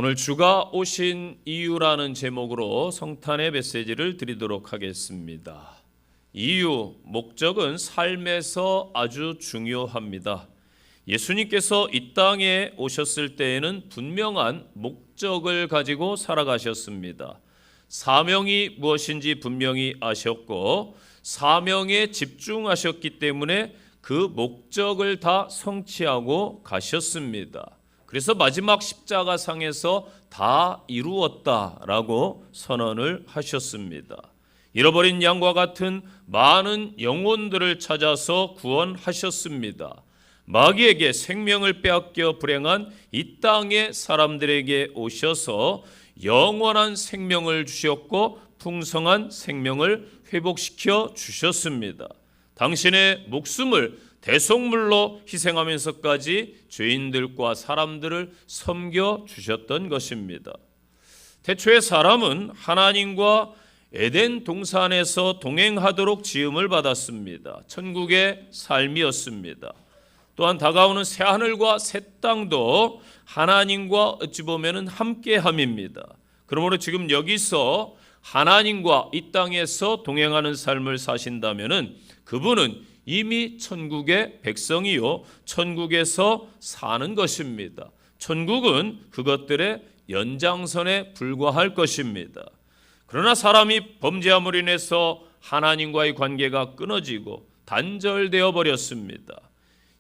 오늘 주가 오신 이유라는 제목으로 성탄의 메시지를 드리도록 하겠습니다. 이유, 목적은 삶에서 아주 중요합니다. 예수님께서 이 땅에 오셨을 때에는 분명한 목적을 가지고 살아가셨습니다. 사명이 무엇인지 분명히 아셨고 사명에 집중하셨기 때문에 그 목적을 다 성취하고 가셨습니다. 그래서 마지막 십자가상에서 다 이루었다라고 선언을 하셨습니다. 잃어버린 양과 같은 많은 영혼들을 찾아서 구원하셨습니다. 마귀에게 생명을 빼앗겨 불행한 이 땅의 사람들에게 오셔서 영원한 생명을 주셨고 풍성한 생명을 회복시켜 주셨습니다. 당신의 목숨을 대속물로 희생하면서까지 죄인들과 사람들을 섬겨 주셨던 것입니다. 태초에 사람은 하나님과 에덴 동산에서 동행하도록 지음을 받았습니다. 천국의 삶이었습니다. 또한 다가오는 새하늘과 새 땅도 하나님과 어찌 보면 함께함입니다. 그러므로 지금 여기서 하나님과 이 땅에서 동행하는 삶을 사신다면 그분은 이미 천국의 백성이요 천국에서 사는 것입니다. 천국은 그것들의 연장선에 불과할 것입니다. 그러나 사람이 범죄함으로 인해서 하나님과의 관계가 끊어지고 단절되어 버렸습니다.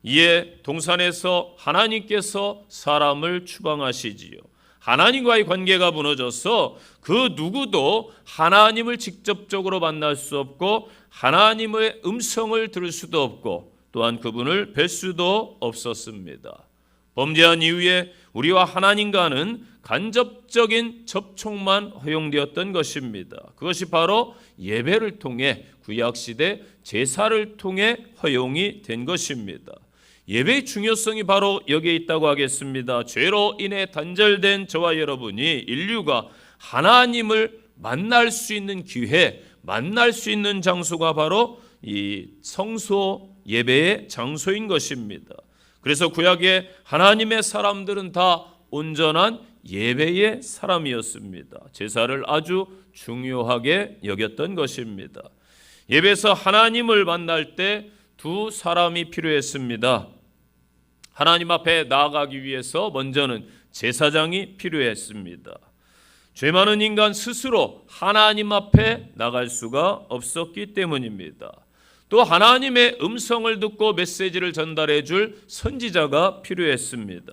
이에 동산에서 하나님께서 사람을 추방하시지요. 하나님과의 관계가 무너져서 그 누구도 하나님을 직접적으로 만날 수 없고 하나님의 음성을 들을 수도 없고 또한 그분을 뵐 수도 없었습니다. 범죄한 이후에 우리와 하나님과는 간접적인 접촉만 허용되었던 것입니다. 그것이 바로 예배를 통해 구약시대 제사를 통해 허용이 된 것입니다. 예배의 중요성이 바로 여기에 있다고 하겠습니다. 죄로 인해 단절된 저와 여러분이 인류가 하나님을 만날 수 있는 기회, 만날 수 있는 장소가 바로 이 성소 예배의 장소인 것입니다. 그래서 구약의 하나님의 사람들은 다 온전한 예배의 사람이었습니다. 제사를 아주 중요하게 여겼던 것입니다. 예배에서 하나님을 만날 때 두 사람이 필요했습니다. 하나님 앞에 나아가기 위해서 먼저는 제사장이 필요했습니다. 죄 많은 인간 스스로 하나님 앞에 나갈 수가 없었기 때문입니다. 또 하나님의 음성을 듣고 메시지를 전달해 줄 선지자가 필요했습니다.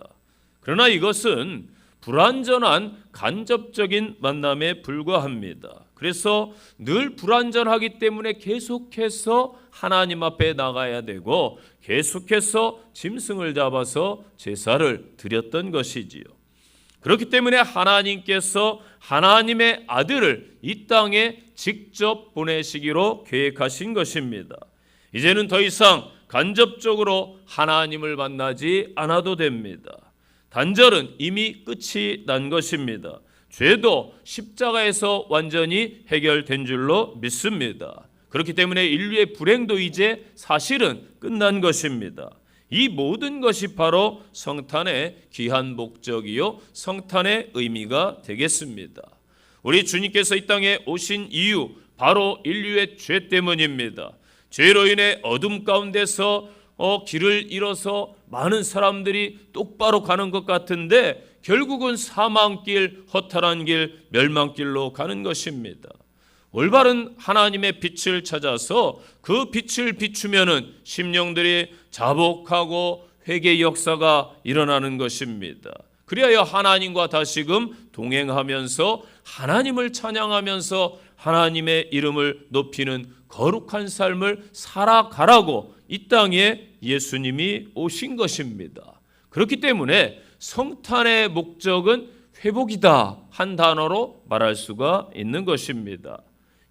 그러나 이것은 불완전한 간접적인 만남에 불과합니다. 그래서 늘 불완전하기 때문에 계속해서 하나님 앞에 나가야 되고 계속해서 짐승을 잡아서 제사를 드렸던 것이지요. 그렇기 때문에 하나님께서 하나님의 아들을 이 땅에 직접 보내시기로 계획하신 것입니다. 이제는 더 이상 간접적으로 하나님을 만나지 않아도 됩니다. 단절은 이미 끝이 난 것입니다. 죄도 십자가에서 완전히 해결된 줄로 믿습니다. 그렇기 때문에 인류의 불행도 이제 사실은 끝난 것입니다. 이 모든 것이 바로 성탄의 귀한 목적이요 성탄의 의미가 되겠습니다. 우리 주님께서 이 땅에 오신 이유 바로 인류의 죄 때문입니다. 죄로 인해 어둠 가운데서 길을 잃어서 많은 사람들이 똑바로 가는 것 같은데 결국은 사망길, 허탈한 길, 멸망길로 가는 것입니다. 올바른 하나님의 빛을 찾아서 그 빛을 비추면은 심령들이 자복하고 회개의 역사가 일어나는 것입니다. 그리하여 하나님과 다시금 동행하면서 하나님을 찬양하면서 하나님의 이름을 높이는 거룩한 삶을 살아가라고 이 땅에 예수님이 오신 것입니다. 그렇기 때문에 성탄의 목적은 회복이다 한 단어로 말할 수가 있는 것입니다.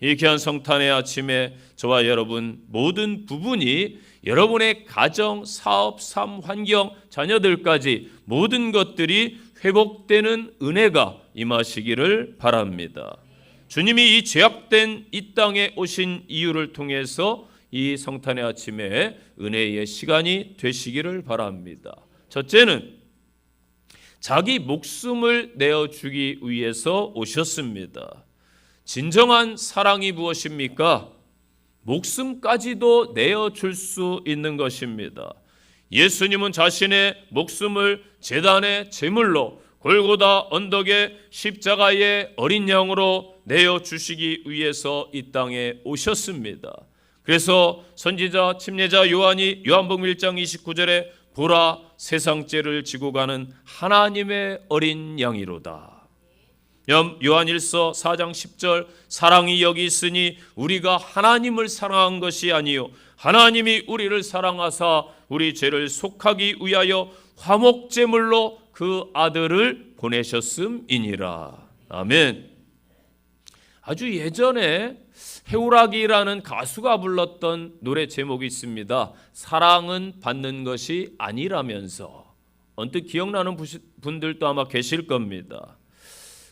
이 귀한 성탄의 아침에 저와 여러분 모든 부분이 여러분의 가정, 사업, 삶, 환경, 자녀들까지 모든 것들이 회복되는 은혜가 임하시기를 바랍니다. 주님이 이 죄악된 이 땅에 오신 이유를 통해서 이 성탄의 아침에 은혜의 시간이 되시기를 바랍니다. 첫째는 자기 목숨을 내어주기 위해서 오셨습니다. 진정한 사랑이 무엇입니까? 목숨까지도 내어줄 수 있는 것입니다. 예수님은 자신의 목숨을 제단의 제물로 골고다 언덕의 십자가의 어린 양으로 내어주시기 위해서 이 땅에 오셨습니다. 그래서 선지자 침례자 요한이 요한복음 1장 29절에 보라 세상죄를 지고 가는 하나님의 어린 양이로다. 요한일서 4장 10절 사랑이 여기 있으니 우리가 하나님을 사랑한 것이 아니요 하나님이 우리를 사랑하사 우리 죄를 속하기 위하여 화목제물로 그 아들을 보내셨음이니라. 아멘. 아주 예전에 해오라기라는 가수가 불렀던 노래 제목이 있습니다. 사랑은 받는 것이 아니라면서. 언뜻 기억나는 분들도 아마 계실 겁니다.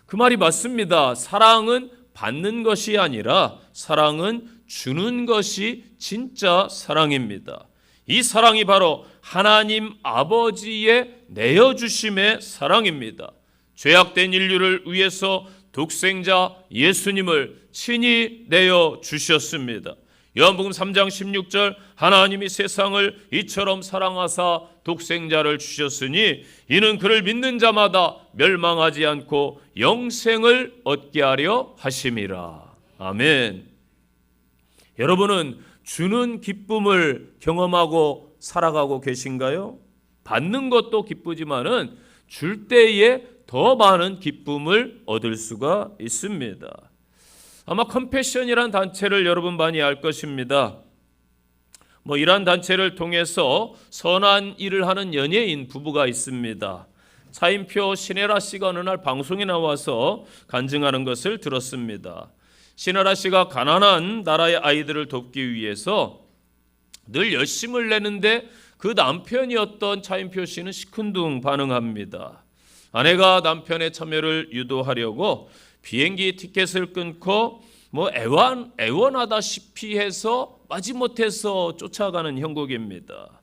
그 말이 맞습니다. 사랑은 받는 것이 아니라 사랑은 주는 것이 진짜 사랑입니다. 이 사랑이 바로 하나님 아버지의 내어주심의 사랑입니다. 죄악된 인류를 위해서 독생자 예수님을 친히 내어주셨습니다. 요한복음 3장 16절 하나님이 세상을 이처럼 사랑하사 독생자를 주셨으니 이는 그를 믿는 자마다 멸망하지 않고 영생을 얻게 하려 하심이라. 아멘. 여러분은 주는 기쁨을 경험하고 살아가고 계신가요? 받는 것도 기쁘지만은 줄 때에 더 많은 기쁨을 얻을 수가 있습니다. 아마 컴패션이란 단체를 여러분 많이 알 것입니다. 이러한 단체를 통해서 선한 일을 하는 연예인 부부가 있습니다. 차인표 신혜라 씨가 어느 날 방송에 나와서 간증하는 것을 들었습니다. 신혜라 씨가 가난한 나라의 아이들을 돕기 위해서 늘 열심을 내는데 그 남편이었던 차인표 씨는 시큰둥 반응합니다. 아내가 남편의 참여를 유도하려고 비행기 티켓을 끊고 애원하다시피 해서 마지못해서 쫓아가는 형국입니다.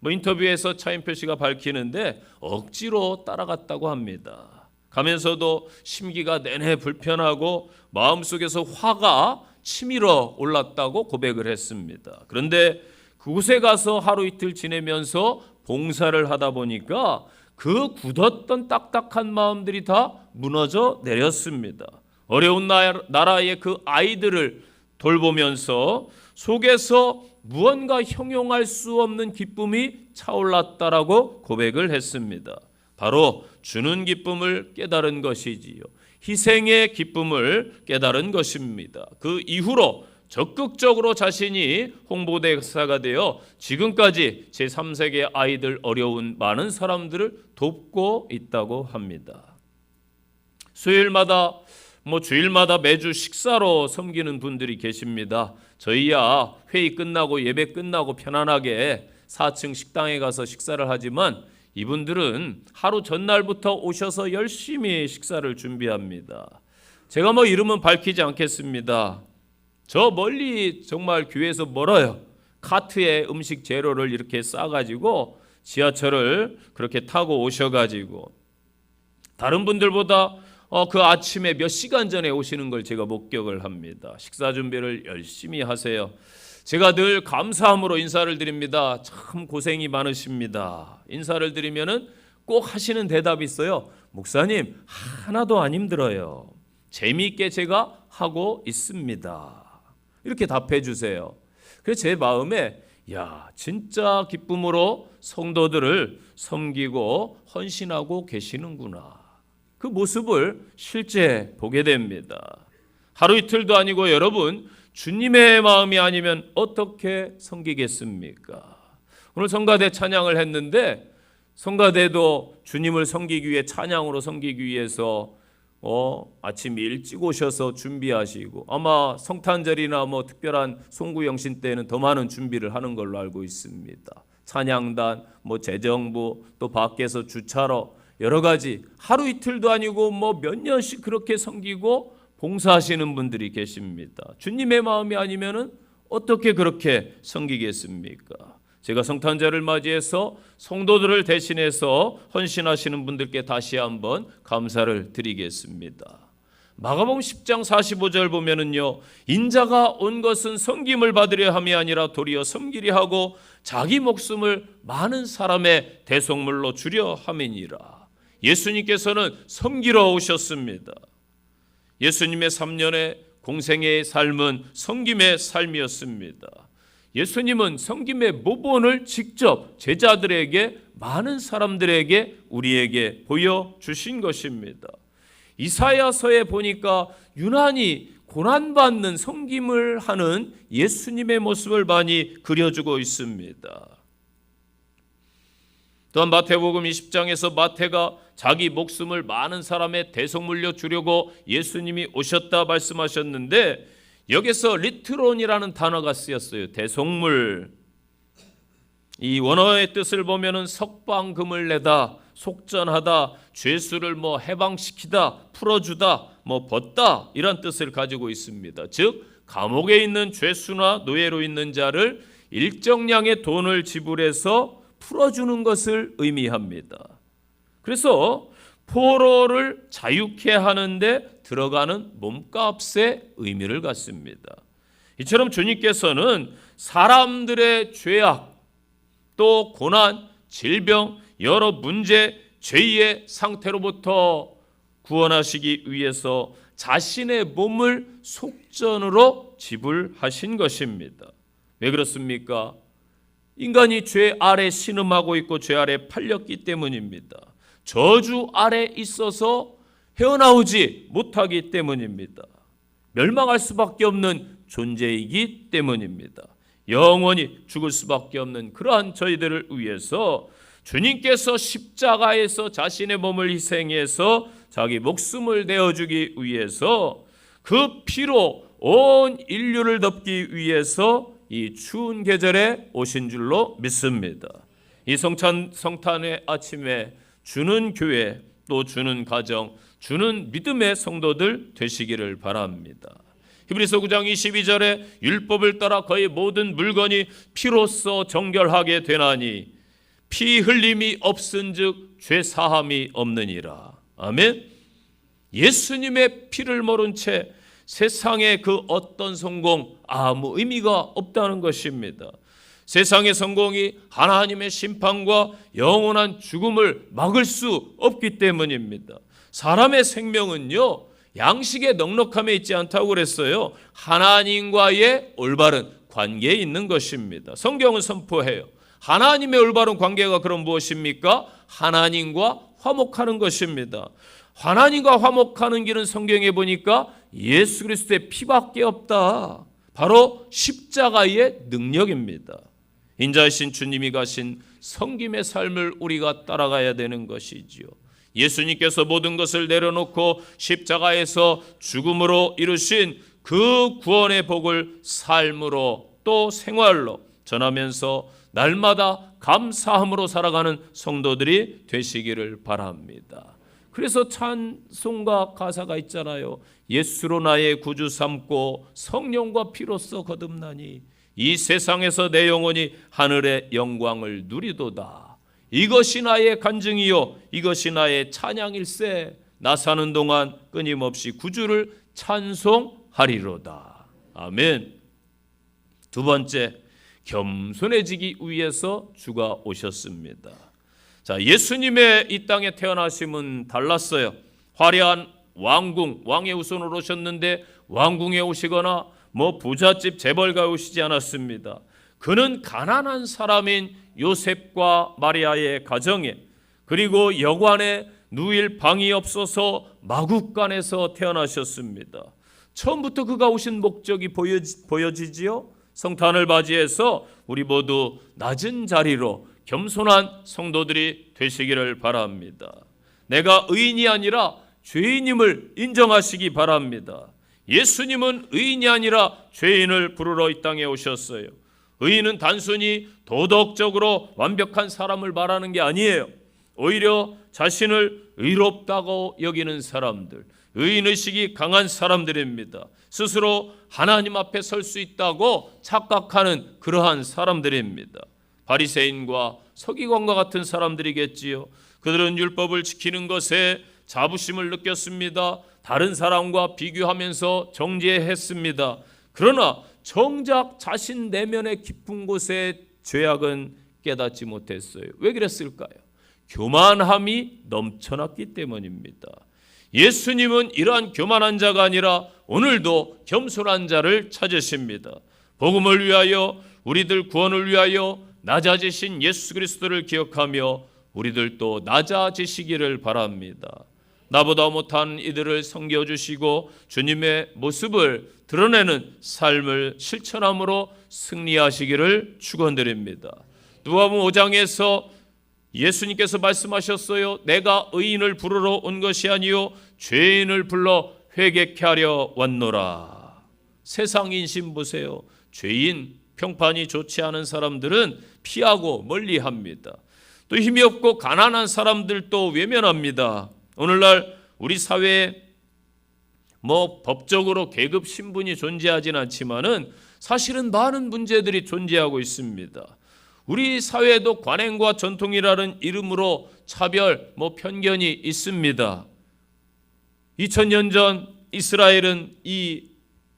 인터뷰에서 차인표 씨가 밝히는데 억지로 따라갔다고 합니다. 가면서도 심기가 내내 불편하고 마음속에서 화가 치밀어 올랐다고 고백을 했습니다. 그런데 그곳에 가서 하루 이틀 지내면서 봉사를 하다 보니까 그 굳었던 딱딱한 마음들이 다 무너져 내렸습니다. 어려운 나라의 그 아이들을 돌보면서 속에서 무언가 형용할 수 없는 기쁨이 차올랐다라고 고백을 했습니다. 바로 주는 기쁨을 깨달은 것이지요. 희생의 기쁨을 깨달은 것입니다. 그 이후로 적극적으로 자신이 홍보대사가 되어 지금까지 제3세계 아이들 어려운 많은 사람들을 돕고 있다고 합니다. 수요일마다 주일마다 매주 식사로 섬기는 분들이 계십니다. 저희야 회의 끝나고 예배 끝나고 편안하게 4층 식당에 가서 식사를 하지만 이분들은 하루 전날부터 오셔서 열심히 식사를 준비합니다. 제가 이름은 밝히지 않겠습니다. 저 멀리 정말 교회에서 멀어요. 카트에 음식 재료를 이렇게 싸가지고 지하철을 그렇게 타고 오셔가지고 다른 분들보다 그 아침에 몇 시간 전에 오시는 걸 제가 목격을 합니다. 식사 준비를 열심히 하세요. 제가 늘 감사함으로 인사를 드립니다. 참 고생이 많으십니다. 인사를 드리면은 꼭 하시는 대답이 있어요. 목사님, 하나도 안 힘들어요. 재미있게 제가 하고 있습니다. 이렇게 답해 주세요. 그래서 제 마음에 진짜 기쁨으로 성도들을 섬기고 헌신하고 계시는구나. 그 모습을 실제 보게 됩니다. 하루 이틀도 아니고 여러분 주님의 마음이 아니면 어떻게 섬기겠습니까? 오늘 성가대 찬양을 했는데 성가대도 주님을 섬기기 위해 찬양으로 섬기기 위해서 아침 일찍 오셔서 준비하시고 아마 성탄절이나 특별한 송구영신 때는 더 많은 준비를 하는 걸로 알고 있습니다. 찬양단, 재정부, 또 밖에서 주차로 여러 가지 하루 이틀도 아니고 몇 년씩 그렇게 섬기고 봉사하시는 분들이 계십니다. 주님의 마음이 아니면은 어떻게 그렇게 섬기겠습니까? 제가 성탄절을 맞이해서 성도들을 대신해서 헌신하시는 분들께 다시 한번 감사를 드리겠습니다. 마가복음 10장 45절 보면은요, 인자가 온 것은 섬김을 받으려 함이 아니라 도리어 섬기려 하고 자기 목숨을 많은 사람의 대속물로 주려 함이니라. 예수님께서는 섬기러 오셨습니다. 예수님의 3년의 공생애의 삶은 섬김의 삶이었습니다. 예수님은 섬김의 모본을 직접 제자들에게, 많은 사람들에게, 우리에게 보여주신 것입니다. 이사야서에 보니까 유난히 고난받는 섬김을 하는 예수님의 모습을 많이 그려주고 있습니다. 또한 마태복음 20장에서 마태가 자기 목숨을 많은 사람의 대속물로 주려고 예수님이 오셨다 말씀하셨는데, 여기서 리트론이라는 단어가 쓰였어요. 대속물. 이 원어의 뜻을 보면은 석방금을 내다, 속전하다, 죄수를 해방시키다, 풀어주다, 벗다, 이런 뜻을 가지고 있습니다. 즉 감옥에 있는 죄수나 노예로 있는 자를 일정량의 돈을 지불해서 풀어주는 것을 의미합니다. 그래서 포로를 자유케 하는데 들어가는 몸값의 의미를 갖습니다. 이처럼 주님께서는 사람들의 죄악, 또 고난, 질병, 여러 문제, 죄의 상태로부터 구원하시기 위해서 자신의 몸을 속전으로 지불하신 것입니다. 왜 그렇습니까? 인간이 죄 아래 신음하고 있고 죄 아래 팔렸기 때문입니다. 저주 아래 있어서 헤어나오지 못하기 때문입니다. 멸망할 수밖에 없는 존재이기 때문입니다. 영원히 죽을 수밖에 없는 그러한 저희들을 위해서 주님께서 십자가에서 자신의 몸을 희생해서 자기 목숨을 내어주기 위해서 그 피로 온 인류를 덮기 위해서 이 추운 계절에 오신 줄로 믿습니다. 이 성탄의 아침에 주는 교회, 또 주는 가정, 주는 믿음의 성도들 되시기를 바랍니다. 히브리서 9장 22절에 율법을 따라 거의 모든 물건이 피로써 정결하게 되나니 피 흘림이 없은즉 죄 사함이 없느니라. 아멘. 예수님의 피를 모른 채 세상의 그 어떤 성공 아무 의미가 없다는 것입니다. 세상의 성공이 하나님의 심판과 영원한 죽음을 막을 수 없기 때문입니다. 사람의 생명은요, 양식의 넉넉함에 있지 않다고 그랬어요. 하나님과의 올바른 관계에 있는 것입니다. 성경은 선포해요. 하나님의 올바른 관계가 그럼 무엇입니까? 하나님과 화목하는 것입니다. 하나님과 화목하는 길은 성경에 보니까 예수 그리스도의 피밖에 없다. 바로 십자가의 능력입니다. 인자이신 주님이 가신 섬김의 삶을 우리가 따라가야 되는 것이지요. 예수님께서 모든 것을 내려놓고 십자가에서 죽음으로 이루신 그 구원의 복을 삶으로 또 생활로 전하면서 날마다 감사함으로 살아가는 성도들이 되시기를 바랍니다. 그래서 찬송가 가사가 있잖아요. 예수로 나의 구주 삼고 성령과 피로써 거듭나니 이 세상에서 내 영혼이 하늘의 영광을 누리도다. 이것이 나의 간증이요 이것이 나의 찬양일세. 나 사는 동안 끊임없이 구주를 찬송하리로다. 아멘. 두 번째, 겸손해지기 위해서 주가 오셨습니다. 자, 예수님의 이 땅에 태어나심은 달랐어요. 화려한 왕궁, 왕의 후손으로 오셨는데 왕궁에 오시거나 부잣집 재벌가에 오시지 않았습니다. 그는 가난한 사람인 요셉과 마리아의 가정에, 그리고 여관에 누일 방이 없어서 마국간에서 태어나셨습니다. 처음부터 그가 오신 목적이 보여지지요. 성탄을 맞이해서 우리 모두 낮은 자리로 겸손한 성도들이 되시기를 바랍니다. 내가 의인이 아니라 죄인임을 인정하시기 바랍니다. 예수님은 의인이 아니라 죄인을 부르러 이 땅에 오셨어요. 의인은 단순히 도덕적으로 완벽한 사람을 말하는 게 아니에요. 오히려 자신을 의롭다고 여기는 사람들, 의인의식이 강한 사람들입니다. 스스로 하나님 앞에 설 수 있다고 착각하는 그러한 사람들입니다. 바리새인과 서기관과 같은 사람들이겠지요. 그들은 율법을 지키는 것에 자부심을 느꼈습니다. 다른 사람과 비교하면서 정죄했습니다. 그러나 정작 자신 내면의 깊은 곳의 죄악은 깨닫지 못했어요. 왜 그랬을까요? 교만함이 넘쳐났기 때문입니다. 예수님은 이러한 교만한 자가 아니라 오늘도 겸손한 자를 찾으십니다. 복음을 위하여, 우리들 구원을 위하여 낮아지신 예수 그리스도를 기억하며 우리들도 낮아지시기를 바랍니다. 나보다 못한 이들을 섬겨주시고 주님의 모습을 드러내는 삶을 실천함으로 승리하시기를 축원드립니다. 누가복음 5장에서 예수님께서 말씀하셨어요. 내가 의인을 부르러 온 것이 아니요 죄인을 불러 회개케 하려 왔노라. 세상 인심 보세요. 죄인, 평판이 좋지 않은 사람들은 피하고 멀리합니다. 또 힘이 없고 가난한 사람들도 외면합니다. 오늘날 우리 사회에 법적으로 계급 신분이 존재하지는 않지만은 사실은 많은 문제들이 존재하고 있습니다. 우리 사회에도 관행과 전통이라는 이름으로 차별, 편견이 있습니다. 2000년 전 이스라엘은 이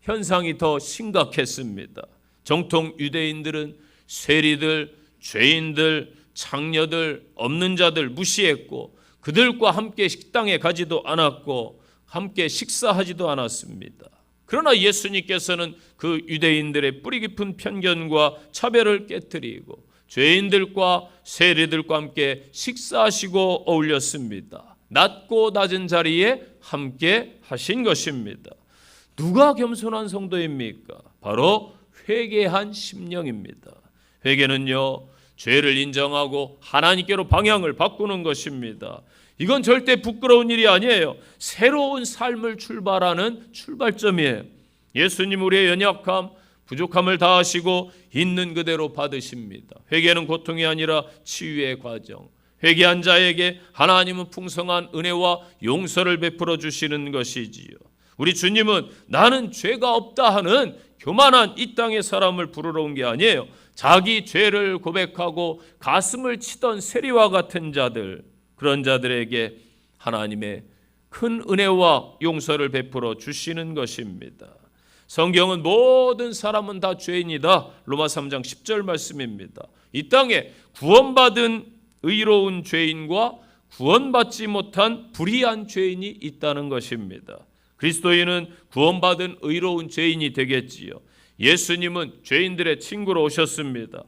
현상이 더 심각했습니다. 정통 유대인들은 세리들, 죄인들, 창녀들, 없는 자들 무시했고 그들과 함께 식당에 가지도 않았고 함께 식사하지도 않았습니다. 그러나 예수님께서는 그 유대인들의 뿌리 깊은 편견과 차별을 깨뜨리고 죄인들과 세리들과 함께 식사하시고 어울렸습니다. 낮고 낮은 자리에 함께 하신 것입니다. 누가 겸손한 성도입니까? 바로 회개한 심령입니다. 회개는요, 죄를 인정하고 하나님께로 방향을 바꾸는 것입니다. 이건 절대 부끄러운 일이 아니에요. 새로운 삶을 출발하는 출발점이에요. 예수님 우리의 연약함, 부족함을 다하시고 있는 그대로 받으십니다. 회개는 고통이 아니라 치유의 과정. 회개한 자에게 하나님은 풍성한 은혜와 용서를 베풀어 주시는 것이지요. 우리 주님은 나는 죄가 없다 하는 교만한 이 땅의 사람을 부르러 온 게 아니에요. 자기 죄를 고백하고 가슴을 치던 세리와 같은 자들, 그런 자들에게 하나님의 큰 은혜와 용서를 베풀어 주시는 것입니다. 성경은 모든 사람은 다 죄인이다. 로마 3장 10절 말씀입니다. 이 땅에 구원받은 의로운 죄인과 구원받지 못한 불의한 죄인이 있다는 것입니다. 그리스도인은 구원받은 의로운 죄인이 되겠지요. 예수님은 죄인들의 친구로 오셨습니다.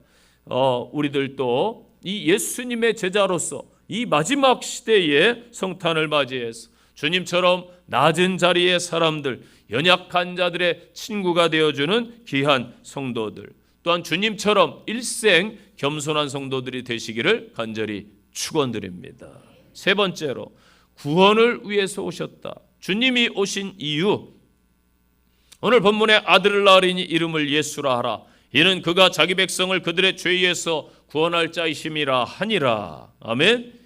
우리들도 이 예수님의 제자로서 이 마지막 시대에 성탄을 맞이해서 주님처럼 낮은 자리의 사람들, 연약한 자들의 친구가 되어주는 귀한 성도들, 또한 주님처럼 일생 겸손한 성도들이 되시기를 간절히 축원드립니다. 세 번째로 구원을 위해서 오셨다. 주님이 오신 이유, 오늘 본문의 아들을 낳으리니 이름을 예수라 하라. 이는 그가 자기 백성을 그들의 죄에서 구원할 자이심이라 하니라. 아멘.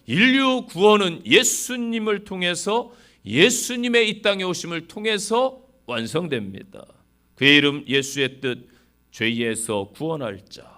인류 구원은 예수님을 통해서, 예수님의 이 땅에 오심을 통해서 완성됩니다. 그의 이름 예수의 뜻, 죄에서 구원할 자.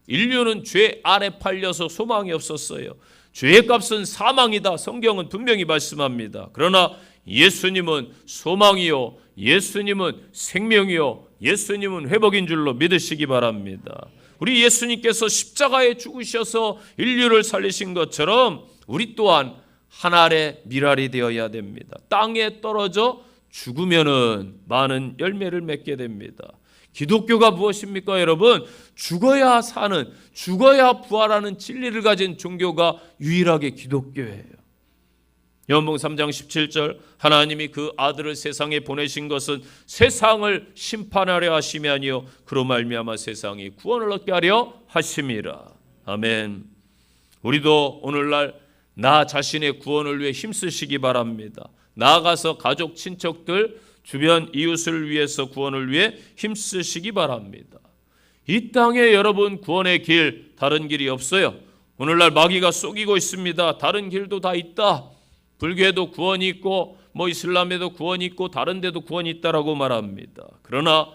인류는 죄 아래 팔려서 소망이 없었어요. 죄의 값은 사망이다. 성경은 분명히 말씀합니다. 그러나 예수님은 소망이요, 예수님은 생명이요, 예수님은 회복인 줄로 믿으시기 바랍니다. 우리 예수님께서 십자가에 죽으셔서 인류를 살리신 것처럼 우리 또한 하늘의 미랄이 되어야 됩니다. 땅에 떨어져 죽으면은 많은 열매를 맺게 됩니다. 기독교가 무엇입니까, 여러분? 죽어야 사는, 죽어야 부활하는 진리를 가진 종교가 유일하게 기독교예요. 요한복음 3장 17절, 하나님이 그 아들을 세상에 보내신 것은 세상을 심판하려 하심이 아니요 그로 말미암아 세상이 구원을 얻게 하려 하심이라. 아멘. 우리도 오늘날 나 자신의 구원을 위해 힘쓰시기 바랍니다. 나아가서 가족, 친척들, 주변 이웃을 위해서 구원을 위해 힘쓰시기 바랍니다. 이 땅에 여러분 구원의 길, 다른 길이 없어요. 오늘날 마귀가 속이고 있습니다. 다른 길도 다 있다. 불교에도 구원이 있고 이슬람에도 구원이 있고 다른 데도 구원이 있다라고 말합니다. 그러나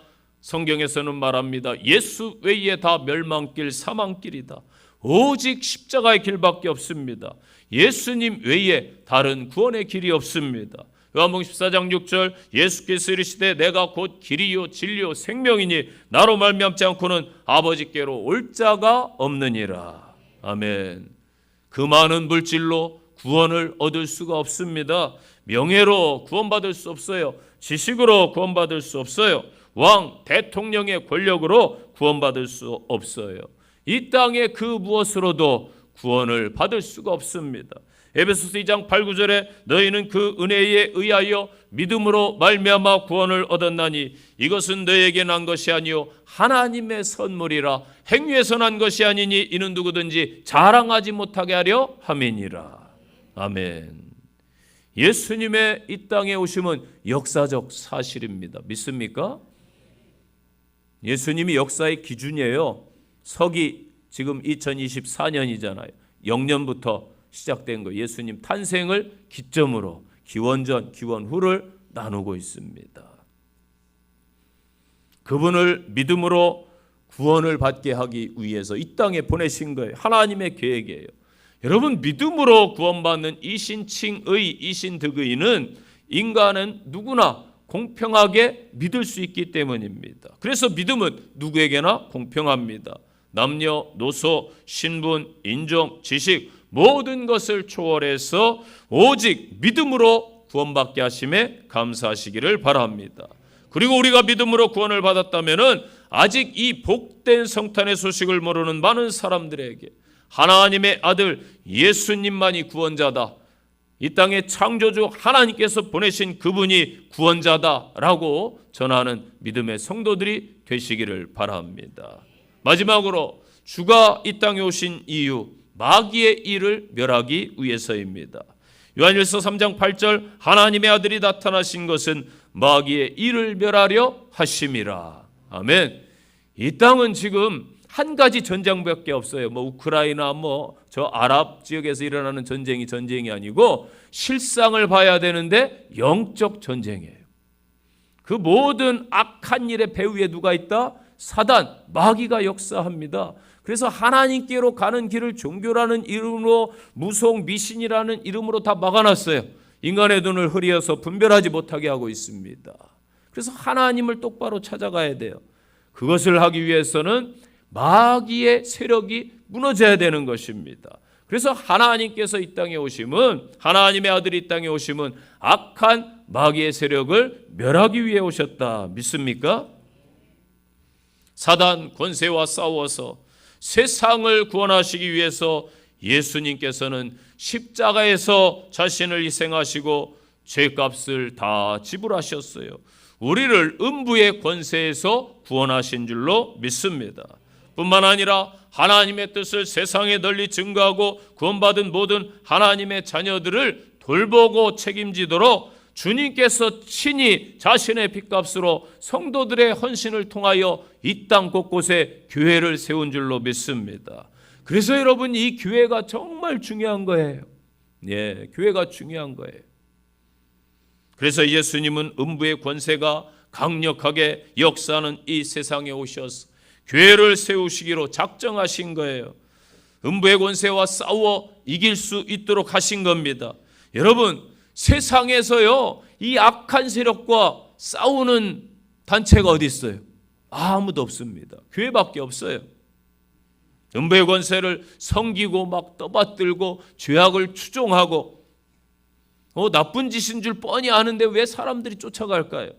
성경에서는 말합니다. 예수 외에 다 멸망길 사망길이다. 오직 십자가의 길밖에 없습니다. 예수님 외에 다른 구원의 길이 없습니다. 요한복음 14장 6절 예수께서 이르시되 내가 곧 길이요 진리요 생명이니 나로 말미암지 않고는 아버지께로 올 자가 없느니라. 아멘. 그 많은 물질로 구원을 얻을 수가 없습니다. 명예로 구원받을 수 없어요. 지식으로 구원받을 수 없어요. 왕, 대통령의 권력으로 구원받을 수 없어요. 이 땅의 그 무엇으로도 구원을 받을 수가 없습니다. 에베소서 2장 8, 9절에 너희는 그 은혜에 의하여 믿음으로 말미암아 구원을 얻었나니 이것은 너희에게 난 것이 아니요 하나님의 선물이라. 행위에서 난 것이 아니니 이는 누구든지 자랑하지 못하게 하려 함이니라. 아멘. 예수님의 이 땅에 오심은 역사적 사실입니다. 믿습니까? 예수님이 역사의 기준이에요. 서기 지금 2024년이잖아요. 영년부터 시작된 거 예수님 탄생을 기점으로 기원 전, 기원 후를 나누고 있습니다. 그분을 믿음으로 구원을 받게 하기 위해서 이 땅에 보내신 거예요. 하나님의 계획이에요. 여러분, 믿음으로 구원받는 이신칭의, 이신득의는 인간은 누구나 공평하게 믿을 수 있기 때문입니다. 그래서 믿음은 누구에게나 공평합니다. 남녀노소, 신분, 인종, 지식 모든 것을 초월해서 오직 믿음으로 구원받게 하심에 감사하시기를 바랍니다. 그리고 우리가 믿음으로 구원을 받았다면 아직 이 복된 성탄의 소식을 모르는 많은 사람들에게 하나님의 아들 예수님만이 구원자다. 이 땅의 창조주 하나님께서 보내신 그분이 구원자다라고 전하는 믿음의 성도들이 되시기를 바랍니다. 마지막으로 주가 이 땅에 오신 이유, 마귀의 일을 멸하기 위해서입니다. 요한일서 3장 8절 하나님의 아들이 나타나신 것은 마귀의 일을 멸하려 하심이라. 아멘. 이 땅은 지금 한 가지 전쟁밖에 없어요. 우크라이나 저 아랍 지역에서 일어나는 전쟁이 아니고 실상을 봐야 되는데 영적 전쟁이에요. 그 모든 악한 일의 배후에 누가 있다? 사단, 마귀가 역사합니다. 그래서 하나님께로 가는 길을 종교라는 이름으로 무속 미신이라는 이름으로 다 막아놨어요. 인간의 눈을 흐리어서 분별하지 못하게 하고 있습니다. 그래서 하나님을 똑바로 찾아가야 돼요. 그것을 하기 위해서는 마귀의 세력이 무너져야 되는 것입니다. 그래서 하나님께서 이 땅에 오심은, 하나님의 아들이 이 땅에 오심은 악한 마귀의 세력을 멸하기 위해 오셨다. 믿습니까? 사단 권세와 싸워서 세상을 구원하시기 위해서 예수님께서는 십자가에서 자신을 희생하시고 죄값을 다 지불하셨어요. 우리를 음부의 권세에서 구원하신 줄로 믿습니다. 뿐만 아니라 하나님의 뜻을 세상에 널리 증거하고 구원받은 모든 하나님의 자녀들을 돌보고 책임지도록 주님께서 친히 자신의 핏값으로 성도들의 헌신을 통하여 이 땅 곳곳에 교회를 세운 줄로 믿습니다. 그래서 여러분, 이 교회가 정말 중요한 거예요. 예, 교회가 중요한 거예요. 그래서 예수님은 음부의 권세가 강력하게 역사하는 이 세상에 오셔서 교회를 세우시기로 작정하신 거예요. 음부의 권세와 싸워 이길 수 있도록 하신 겁니다. 여러분, 세상에서요, 이 악한 세력과 싸우는 단체가 어디 있어요? 아무도 없습니다. 교회밖에 없어요. 음부의 권세를 섬기고 막 떠받들고 죄악을 추종하고 나쁜 짓인 줄 뻔히 아는데 왜 사람들이 쫓아갈까요?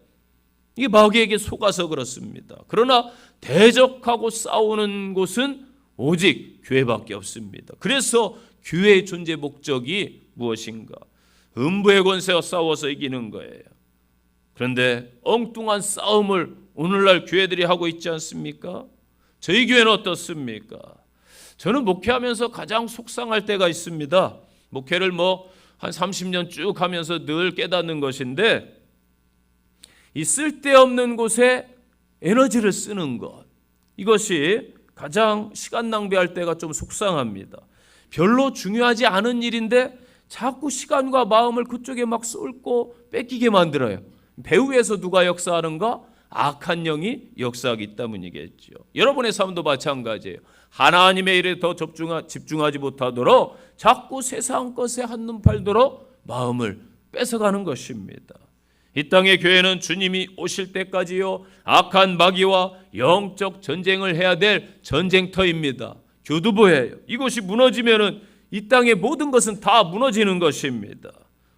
이게 마귀에게 속아서 그렇습니다. 그러나 대적하고 싸우는 곳은 오직 교회밖에 없습니다. 그래서 교회의 존재 목적이 무엇인가? 음부의 권세와 싸워서 이기는 거예요. 그런데 엉뚱한 싸움을 오늘날 교회들이 하고 있지 않습니까? 저희 교회는 어떻습니까? 저는 목회하면서 가장 속상할 때가 있습니다. 목회를 한 30년 쭉 하면서 늘 깨닫는 것인데, 이 쓸데없는 곳에 에너지를 쓰는 것, 이것이 가장 시간 낭비할 때가 좀 속상합니다. 별로 중요하지 않은 일인데 자꾸 시간과 마음을 그쪽에 막 쏠고 뺏기게 만들어요. 배후에서 누가 역사하는가? 악한 영이 역사하기 때문이겠죠. 여러분의 삶도 마찬가지예요. 하나님의 일에 더 집중하지 못하도록 자꾸 세상 것에 한눈 팔도록 마음을 뺏어가는 것입니다. 이 땅의 교회는 주님이 오실 때까지요, 악한 마귀와 영적 전쟁을 해야 될 전쟁터입니다. 교두보예요. 이것이 무너지면은 이 땅의 모든 것은 다 무너지는 것입니다.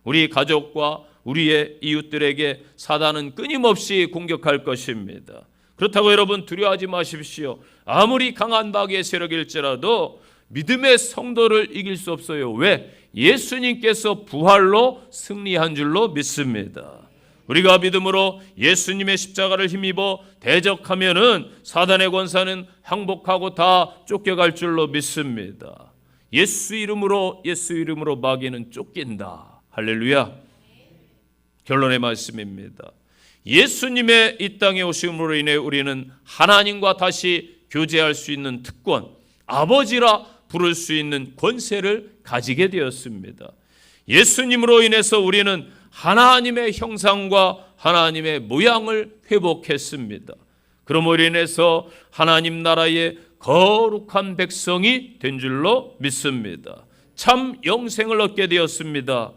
우리 가족과 우리의 이웃들에게 사단은 끊임없이 공격할 것입니다. 그렇다고 여러분 두려워하지 마십시오. 아무리 강한 마귀의 세력일지라도 믿음의 성도를 이길 수 없어요. 왜? 예수님께서 부활로 승리한 줄로 믿습니다. 우리가 믿음으로 예수님의 십자가를 힘입어 대적하면은 사단의 권세는 항복하고 다 쫓겨갈 줄로 믿습니다. 예수 이름으로 마귀는 쫓긴다. 할렐루야. 결론의 말씀입니다. 예수님의 이 땅에 오심으로 인해 우리는 하나님과 다시 교제할 수 있는 특권, 아버지라 부를 수 있는 권세를 가지게 되었습니다. 예수님으로 인해서 우리는 하나님의 형상과 하나님의 모양을 회복했습니다. 그러므로 인해서 하나님 나라의 거룩한 백성이 된 줄로 믿습니다. 참 영생을 얻게 되었습니다.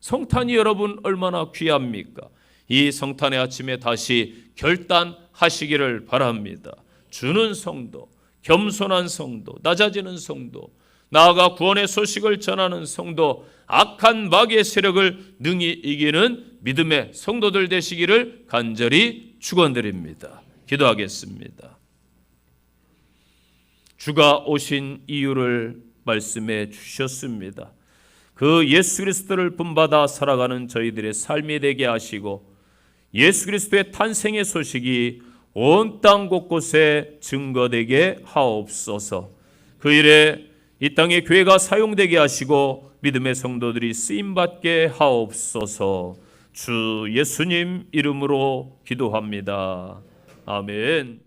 성탄이 여러분 얼마나 귀합니까? 이 성탄의 아침에 다시 결단하시기를 바랍니다. 주는 성도, 겸손한 성도, 낮아지는 성도, 나아가 구원의 소식을 전하는 성도, 악한 마귀의 세력을 능히 이기는 믿음의 성도들 되시기를 간절히 축원드립니다. 기도하겠습니다. 주가 오신 이유를 말씀해 주셨습니다. 그 예수 그리스도를 본받아 살아가는 저희들의 삶이 되게 하시고 예수 그리스도의 탄생의 소식이 온 땅 곳곳에 증거되게 하옵소서. 그 일에 이 땅의 교회가 사용되게 하시고 믿음의 성도들이 쓰임받게 하옵소서. 주 예수님 이름으로 기도합니다. 아멘.